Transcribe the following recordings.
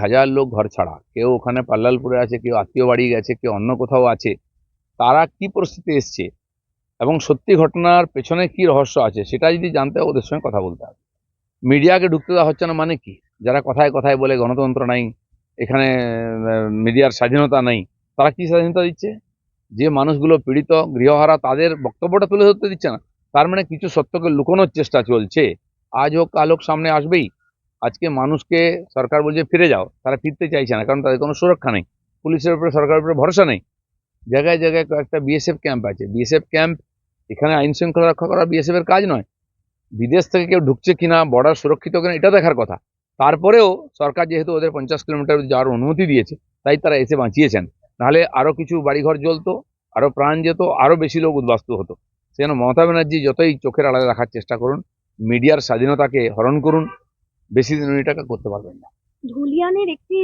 হাজার লোক ঘর ছাড়া, কেউ ওখানে পাল্লালপুরে আছে, কেউ আত্মীয় বাড়ি গেছে, কেউ অন্য কোথাও আছে, তারা কি পরিস্থিতি এসছে এবং সত্যি ঘটনার পেছনে কি রহস্য আছে সেটা যদি জানতে হয় ওদের সঙ্গে কথা বলতে হবে। মিডিয়াকে ঢুকতে দেওয়া হচ্ছে না মানে কি? যারা কথায় কথায় বলে গণতন্ত্র নাই, এখানে মিডিয়ার স্বাধীনতা নেই, তারা কি স্বাধীনতা দিচ্ছে? যে মানুষগুলো পীড়িত গৃহহারা তাদের বক্তব্যটা তুলে ধরতে দিচ্ছে না, তার মানে কিছু সত্যকে লুকোনোর চেষ্টা চলছে। আজ হোক কাল হোক সামনে আসবেই। আজকে মানুষকে সরকার বলছে ফিরে যাও, তারা ফিরতে চাইছে না, কারণ তাদের কোনো সুরক্ষা নেই, পুলিশের উপরে সরকারের উপরে ভরসা নেই। জায়গায় জায়গায় কয়েকটা বিএসএফ ক্যাম্প আছে, বিএসএফ ক্যাম্প, এখানে আইন শৃঙ্খলা রক্ষা করা বিএসএফ এর কাজ নয়। বিদেশ থেকে কেউ ঢুকছে কিনা, বর্ডার সুরক্ষিত কিনা, এটা দেখার কথা। তারপরেও সরকার যেহেতু ওদের 50 কিলোমিটার যাওয়ার অনুমতি দিয়েছে, তাই তারা এসে বাঁচিয়েছেন। নাহলে আরো কিছু বাড়িঘর জ্বলতো, আরো প্রাণ যেত, আরো বেশি লোক উদ্বাস্তু হতো। সেজন্য মমতা ব্যানার্জি যতই চোখের আড়ালে রাখার চেষ্টা করুন, মিডিয়ার স্বাধীনতাকে হরণ করুন, বেশি দিন এটাকে করতে পারবেন না। ধুলিয়ানের একটি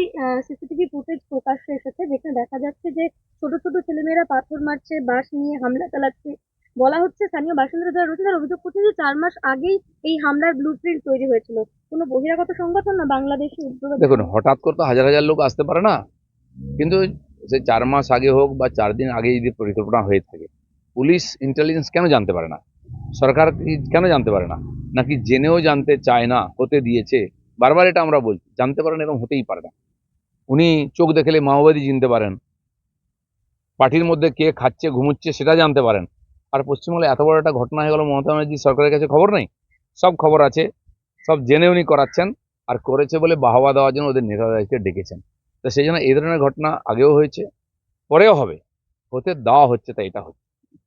সিসিটিভি ফুটেজ প্রকাশ্যে এসেছে, যেখানে দেখা যাচ্ছে যে ছোট ছোট ছেলেমেয়েরা পাথর মারছে, বাঁশ নিয়ে হামলা চালাচ্ছে। বলা হচ্ছে স্থানীয় বাসিন্দারা যারা রয়েছে তারা অভিযোগ করছে যে 4 মাস আগেই এই হামলার ব্লুপ্রিন্ট তৈরি হয়েছিল। কোনো বহিরাগত সংগঠন না বাংলাদেশি উদ্যোগে? দেখুন, হঠাৎ করে তো হাজার হাজার লোক আসতে পারে না, কিন্তু সে 4 মাস আগে হোক বা 4 দিন আগে যদি পরিকল্পনা হয়ে থাকে, পুলিশ ইন্টেলিজেন্স কেন জানতে পারে না? সরকার কেন জানতে পারে না? নাকি জেনেও জানতে চায় না, হতে দিয়েছে? বারবার এটা আমরা বলছি, জানতে পারেন, এরকম হতেই পারে না। উনি চোখ দেখলে মাওবাদী চিনতে পারেন, পার্টির মধ্যে কে খাচ্ছে ঘুমুচ্ছে সেটা জানতে পারেন। আর পশ্চিমবঙ্গে এত বড় একটা ঘটনা হয়ে গেল, মমতা ব্যানার্জি সরকারের কাছে খবর নেই? সব খবর আছে, সব জেনে উনি করাচ্ছেন, আর করেছে বলে বাহবা দেওয়ার জন্য ওদের নেতাদেরকে ডেকেছেন। তো সেই জন্য এই ধরনের ঘটনা আগেও হয়েছে, পরেও হবে, হতে দেওয়া হচ্ছে, তাই এটা হচ্ছে।